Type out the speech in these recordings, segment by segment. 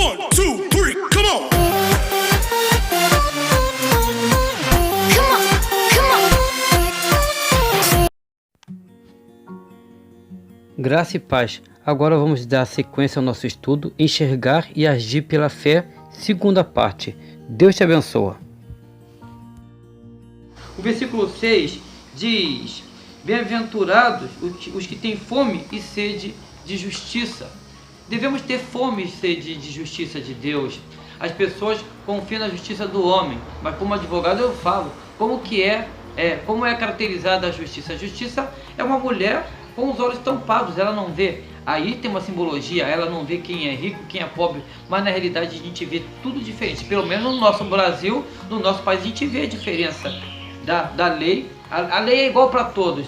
1, 2, 3, come on! Graça e paz. Agora vamos dar sequência ao nosso estudo, enxergar e agir pela fé, segunda parte. Deus te abençoa. O versículo 6 diz: bem-aventurados os que têm fome e sede de justiça. Devemos ter fome e sede de justiça de Deus. As pessoas confiam na justiça do homem, mas como advogado eu falo, como é caracterizada a justiça? A justiça é uma mulher com os olhos tampados, ela não vê. Aí tem uma simbologia, ela não vê quem é rico, quem é pobre, mas na realidade a gente vê tudo diferente. Pelo menos no nosso Brasil, no nosso país, a gente vê a diferença da lei. A lei é igual para todos.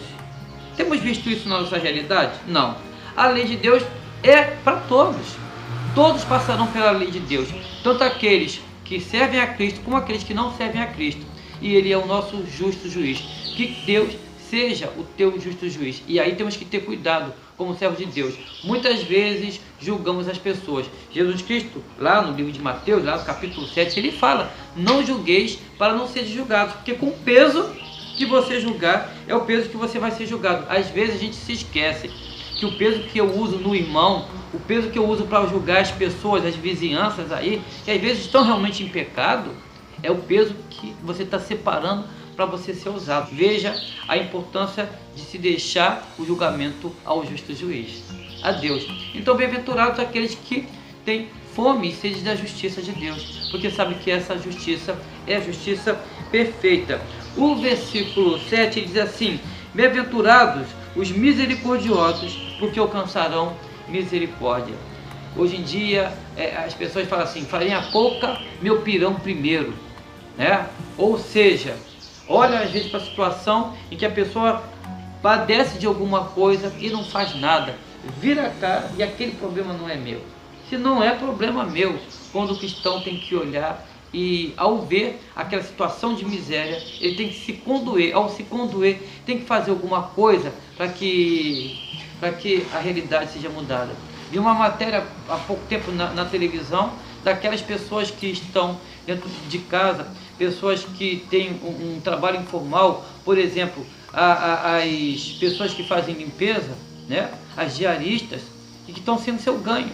Temos visto isso na nossa realidade? Não. A lei de Deus é para todos. Todos passarão pela lei de Deus, tanto aqueles que servem a Cristo como aqueles que não servem a Cristo. E Ele é o nosso justo juiz. Que Deus seja o teu justo juiz. E aí temos que ter cuidado como servo de Deus. Muitas vezes julgamos as pessoas. Jesus Cristo, lá no livro de Mateus, lá no capítulo 7, ele fala: não julgueis para não ser julgados, porque com o peso que você julgar é o peso que você vai ser julgado. Às vezes a gente se esquece que o peso que eu uso no irmão, o peso que eu uso para julgar as pessoas, as vizinhanças aí, que às vezes estão realmente em pecado, é o peso que você está separando para você ser usado. Veja a importância de se deixar o julgamento ao justo juiz, a Deus. Então, bem-aventurados aqueles que têm fome e sede da justiça de Deus, porque sabe que essa justiça é a justiça perfeita. O versículo 7 diz assim: bem-aventurados os misericordiosos, porque alcançarão misericórdia. Hoje em dia, as pessoas falam assim: farinha pouca, meu pirão primeiro, né? Ou seja, olha às vezes para a situação em que a pessoa padece de alguma coisa e não faz nada, vira a cara e aquele problema não é meu. Se não é problema meu, quando o cristão tem que olhar e, ao ver aquela situação de miséria, ele tem que se condoer. Ao se condoer, tem que fazer alguma coisa para que a realidade seja mudada. Vi uma matéria há pouco tempo na televisão daquelas pessoas que estão dentro de casa, pessoas que têm um trabalho informal, por exemplo, as pessoas que fazem limpeza, né? As diaristas, e que estão sendo seu ganho,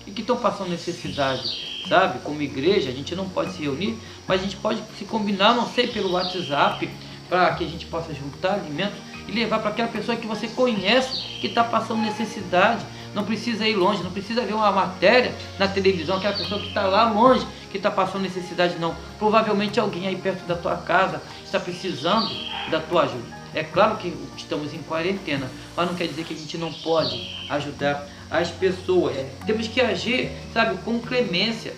e que estão passando necessidade, sabe? Como igreja, a gente não pode se reunir, mas a gente pode se combinar, não sei, pelo WhatsApp, para que a gente possa juntar alimentos e levar para aquela pessoa que você conhece, que está passando necessidade. Não precisa ir longe, não precisa ver uma matéria na televisão, aquela pessoa que está lá longe, que está passando necessidade, não. Provavelmente alguém aí perto da tua casa está precisando da tua ajuda. É claro que estamos em quarentena, mas não quer dizer que a gente não pode ajudar as pessoas. Temos que agir, sabe, com clemência.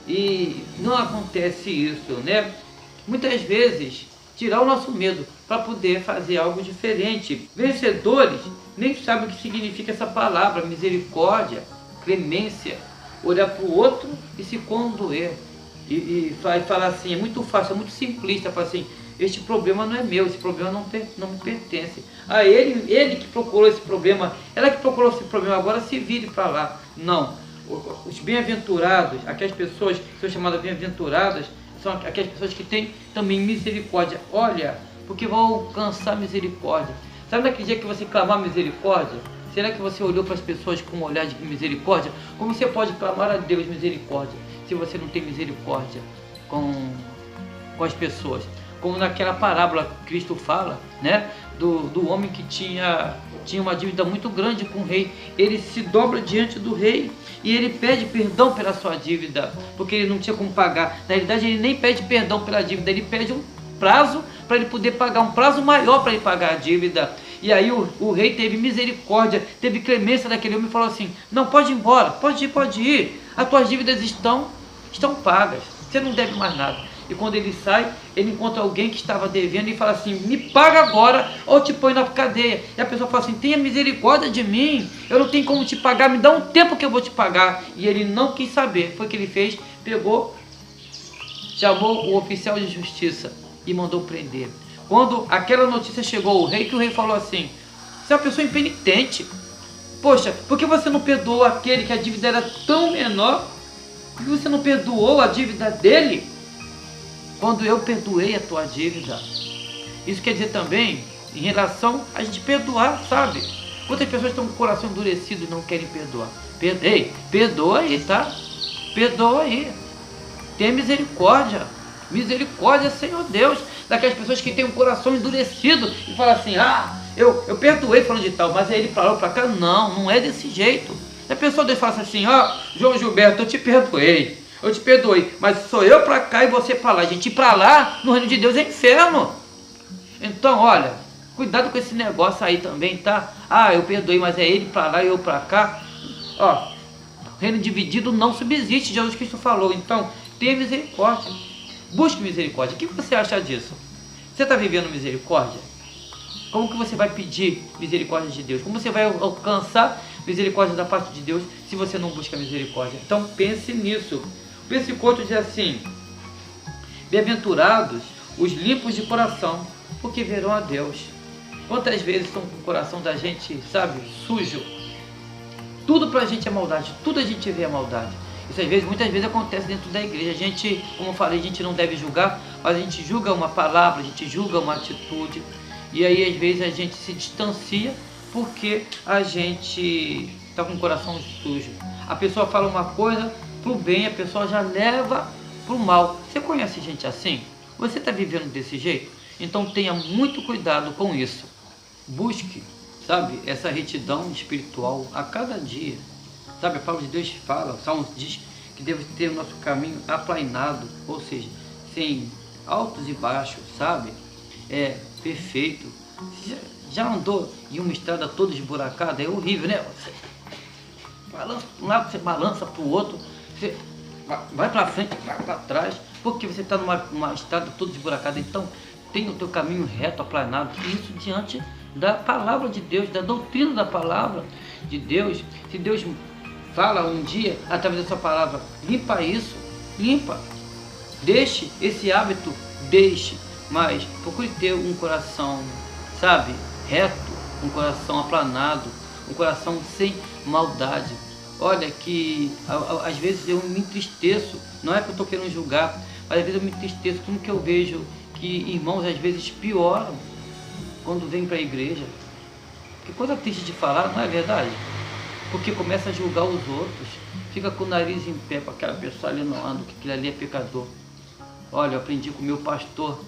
E não acontece isso, né? Muitas vezes, tirar o nosso medo para poder fazer algo diferente. Vencedores nem sabem o que significa essa palavra, misericórdia, clemência, olhar para o outro e se condoer. E falar assim, é muito fácil, é muito simplista, falar assim: este problema não é meu, esse problema não me pertence. Ah, ele que procurou esse problema, ela que procurou esse problema, agora se vire para lá. Não, os bem-aventurados, aquelas pessoas que são chamadas bem-aventuradas, são aquelas pessoas que têm também misericórdia. Olha, porque vão alcançar misericórdia. Sabe naquele dia que você clamar misericórdia? Será que você olhou para as pessoas com um olhar de misericórdia? Como você pode clamar a Deus misericórdia se você não tem misericórdia com as pessoas? Como naquela parábola que Cristo fala, né? Do homem que tinha uma dívida muito grande com o rei. Ele se dobra diante do rei e ele pede perdão pela sua dívida, porque ele não tinha como pagar. Na realidade, ele nem pede perdão pela dívida, ele pede um prazo para ele poder pagar, um prazo maior para ele pagar a dívida. E aí o rei teve misericórdia, teve clemência daquele homem e falou assim: não, pode ir embora, pode ir, as tuas dívidas estão pagas, você não deve mais nada. E quando ele sai, ele encontra alguém que estava devendo e fala assim: me paga agora ou eu te põe na cadeia. E a pessoa fala assim: tenha misericórdia de mim, eu não tenho como te pagar, me dá um tempo que eu vou te pagar. E ele não quis saber. Foi o que ele fez, pegou, chamou o oficial de justiça e mandou prender. Quando aquela notícia chegou ao rei, que o rei falou assim: você é uma pessoa impenitente, poxa, por que você não perdoou aquele que a dívida era tão menor? Por que você não perdoou a dívida dele quando eu perdoei a tua dívida? Isso quer dizer também em relação a gente perdoar, sabe? Quantas pessoas estão com o coração endurecido e não querem perdoar? Ei, perdoa aí, tá? Perdoa aí. Tenha misericórdia. Misericórdia, Senhor Deus, daquelas pessoas que têm um coração endurecido e falam assim, eu perdoei falando de tal, mas aí ele parou para cá. Não, não é desse jeito. Se a pessoa Deus fala assim, João Gilberto, eu te perdoei, mas sou eu para cá e você para lá. Gente, ir para lá, no reino de Deus, é inferno. Então, olha, cuidado com esse negócio aí também, tá? Eu perdoei, mas é ele para lá e eu para cá. Reino dividido não subsiste, Jesus Cristo falou. Então, tenha misericórdia. Busque misericórdia. O que você acha disso? Você está vivendo misericórdia? Como que você vai pedir misericórdia de Deus? Como você vai alcançar misericórdia da parte de Deus se você não busca misericórdia? Então pense nisso. O versículo 8 diz assim: bem-aventurados os limpos de coração, porque verão a Deus. Quantas vezes estão com o coração da gente, sabe, sujo? Tudo pra gente é maldade, tudo a gente vê é maldade. Isso às vezes, muitas vezes acontece dentro da igreja. A gente, como eu falei, a gente não deve julgar, mas a gente julga uma palavra, a gente julga uma atitude. E aí às vezes a gente se distancia porque a gente está com o coração sujo. A pessoa fala uma coisa pro bem, a pessoa já leva pro mal. Você conhece gente assim? Você está vivendo desse jeito? Então tenha muito cuidado com isso. Busque, sabe, essa retidão espiritual a cada dia. Sabe, a palavra de Deus fala, o Salmo diz que devemos ter o nosso caminho aplainado, ou seja, sem altos e baixos, sabe? Perfeito. Já andou em uma estrada toda esburacada? É horrível, né? Você balança para um lado, você balança para o outro, você vai para frente, vai para trás, porque você está numa estrada toda esburacada. Então, tenha o teu caminho reto, aplanado, isso diante da palavra de Deus, da doutrina da palavra de Deus. Se Deus fala um dia, através da sua palavra, limpa isso, limpa. Deixe esse hábito, mas procure ter um coração, sabe, reto, um coração aplanado, um coração sem maldade. Olha que às vezes eu me entristeço, não é que eu estou querendo julgar, mas às vezes eu me entristeço como que eu vejo que irmãos às vezes pioram quando vêm para a igreja. Que coisa triste de falar, não é verdade? Porque começa a julgar os outros, fica com o nariz em pé para aquela pessoa ali no ano, que aquilo ali é pecador. Olha, eu aprendi com o meu pastor,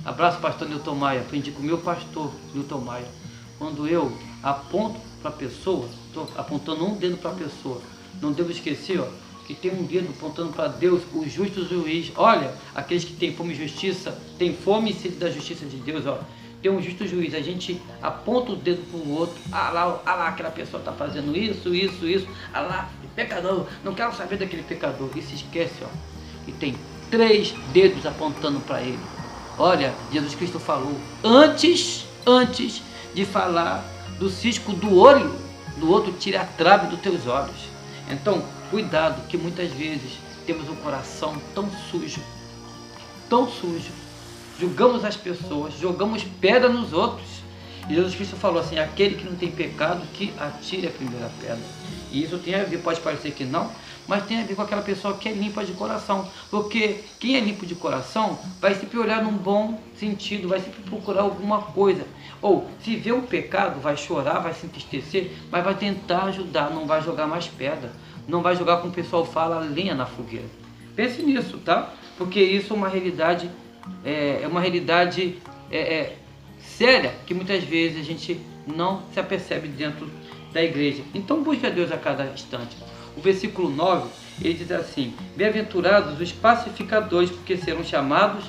abraço pastor Newton Maia, aprendi com o meu pastor Newton Maia. Quando eu aponto para a pessoa, estou apontando um dedo para a pessoa, não devo esquecer, que tem um dedo apontando para Deus, o justo juiz. Olha, aqueles que têm fome e justiça, têm fome e sede da justiça de Deus, tem um justo juiz. A gente aponta o dedo para o outro, lá, aquela pessoa está fazendo isso, lá, pecador, não quero saber daquele pecador. E se esquece, que tem 3 dedos apontando para ele. Olha, Jesus Cristo falou, antes de falar do cisco do olho do outro, tire a trave dos teus olhos. Então, cuidado, que muitas vezes temos um coração tão sujo, julgamos as pessoas, jogamos pedra nos outros. E Jesus Cristo falou assim, aquele que não tem pecado, que atire a primeira pedra. E isso tem a ver, pode parecer que não, mas tem a ver com aquela pessoa que é limpa de coração. Porque quem é limpo de coração vai sempre olhar num bom sentido, vai sempre procurar alguma coisa. Ou se vê um pecado, vai chorar, vai se entristecer, mas vai tentar ajudar, não vai jogar mais pedra. Não vai jogar, como o pessoal fala, lenha na fogueira. Pense nisso, tá? Porque isso é uma realidade, séria, que muitas vezes a gente não se apercebe dentro da igreja. Então busque a Deus a cada instante. O versículo 9, ele diz assim, bem-aventurados os pacificadores, porque serão chamados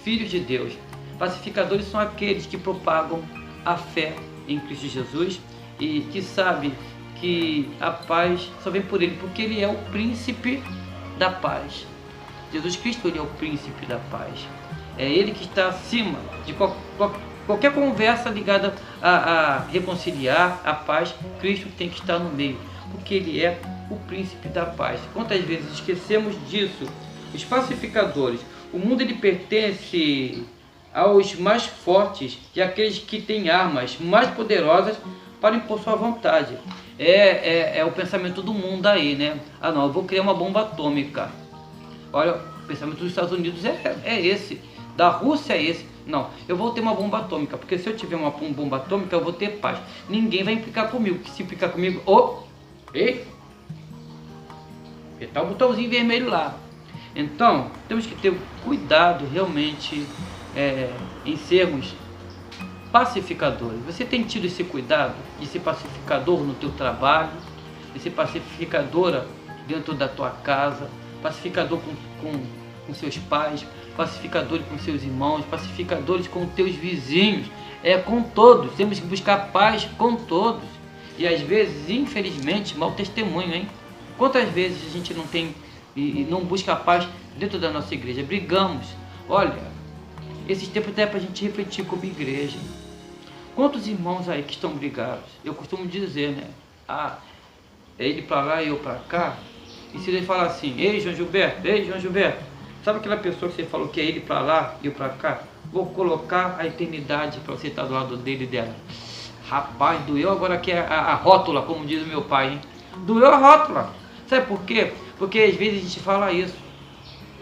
filhos de Deus. Pacificadores são aqueles que propagam a fé em Cristo Jesus e que sabem que a paz só vem por Ele, porque Ele é o príncipe da paz. Jesus Cristo, Ele é o príncipe da paz. É Ele que está acima de qualquer conversa ligada a reconciliar a paz. Cristo tem que estar no meio, porque Ele é o príncipe da paz. Quantas vezes esquecemos disso? Os pacificadores, o mundo ele pertence aos mais fortes e àqueles que têm armas mais poderosas para impor sua vontade. É o pensamento do mundo aí, né? Ah não, eu vou criar uma bomba atômica. Olha, o pensamento dos Estados Unidos é esse, da Rússia é esse. Não, eu vou ter uma bomba atômica, porque se eu tiver uma bomba atômica eu vou ter paz. Ninguém vai implicar comigo, que se implicar comigo... Ei! Tá o botãozinho vermelho lá. Então, temos que ter cuidado realmente em sermos pacificadores. Você tem tido esse cuidado de ser pacificador no teu trabalho, de ser pacificadora dentro da tua casa, pacificador com seus pais, pacificador com seus irmãos, pacificadores com teus vizinhos, com todos. Temos que buscar paz com todos. E às vezes, infelizmente, mau testemunho, hein? Quantas vezes a gente não tem e não busca a paz dentro da nossa igreja? Brigamos. Olha, esses tempos é para a gente refletir como igreja. Quantos irmãos aí que estão brigados? Eu costumo dizer, né? É ele para lá e eu para cá. E se ele falar assim, ei João Gilberto, sabe aquela pessoa que você falou que é ele para lá e eu para cá? Vou colocar a eternidade para você estar do lado dele e dela. Rapaz, doeu agora que a rótula, como diz o meu pai, hein? Doeu a rótula. Sabe por quê? Porque às vezes a gente fala isso,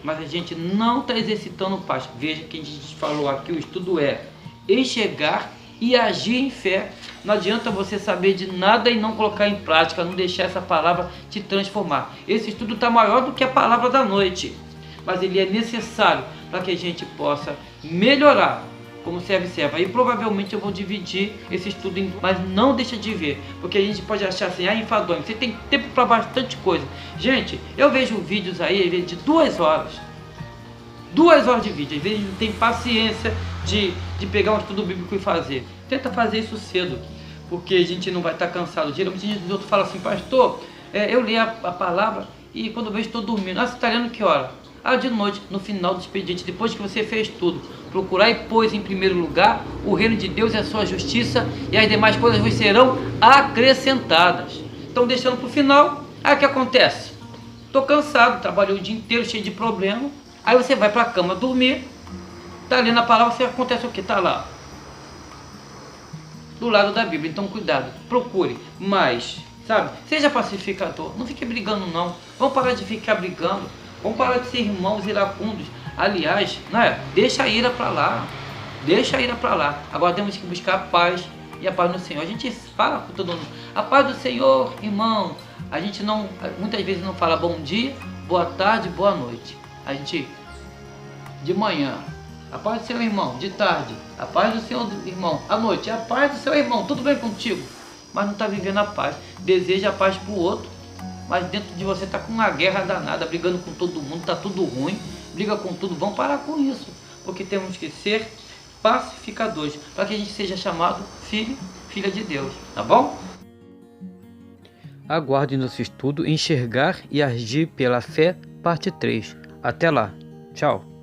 mas a gente não está exercitando paz. Veja que a gente falou aqui, o estudo é enxergar e agir em fé. Não adianta você saber de nada e não colocar em prática, não deixar essa palavra te transformar. Esse estudo está maior do que a palavra da noite, mas ele é necessário para que a gente possa melhorar como servo e serva. E provavelmente eu vou dividir esse estudo mas não deixa de ver, porque a gente pode achar assim, enfadonho, você tem tempo para bastante coisa. Gente, eu vejo vídeos aí, às vezes de 2 horas. 2 horas de vídeo, às vezes não tem paciência de pegar um estudo bíblico e fazer. Tenta fazer isso cedo, porque a gente não vai estar cansado. Geralmente os outros falam assim, pastor, eu li a palavra e quando eu vejo estou dormindo. Você está lendo que hora? De noite, no final do expediente, depois que você fez tudo. Procurar e pôs em primeiro lugar o reino de Deus e a sua justiça, e as demais coisas vos serão acrescentadas. Então deixando para o final, aí o que acontece? Estou cansado, trabalhei o dia inteiro, cheio de problema. Aí você vai para a cama dormir, está lendo a palavra, você acontece o que? Está lá, do lado da Bíblia. Então cuidado, procure, mas, sabe, seja pacificador, não fique brigando não, vamos parar de ficar brigando, vamos parar de ser irmãos iracundos. Aliás, deixa a ira para lá, agora temos que buscar a paz e a paz no Senhor. A gente fala com todo mundo, a paz do Senhor, irmão. A gente não, muitas vezes não fala bom dia, boa tarde, boa noite. A gente, de manhã, a paz do seu irmão, de tarde, a paz do seu irmão, à noite, a paz do seu irmão, tudo bem contigo? Mas não está vivendo a paz, deseja a paz para o outro, mas dentro de você está com uma guerra danada, brigando com todo mundo, está tudo ruim, briga com tudo. Vamos parar com isso, porque temos que ser pacificadores, para que a gente seja chamado filho, filha de Deus, tá bom? Aguarde nosso estudo Enxergar e Agir pela Fé, parte 3. Até lá. Tchau.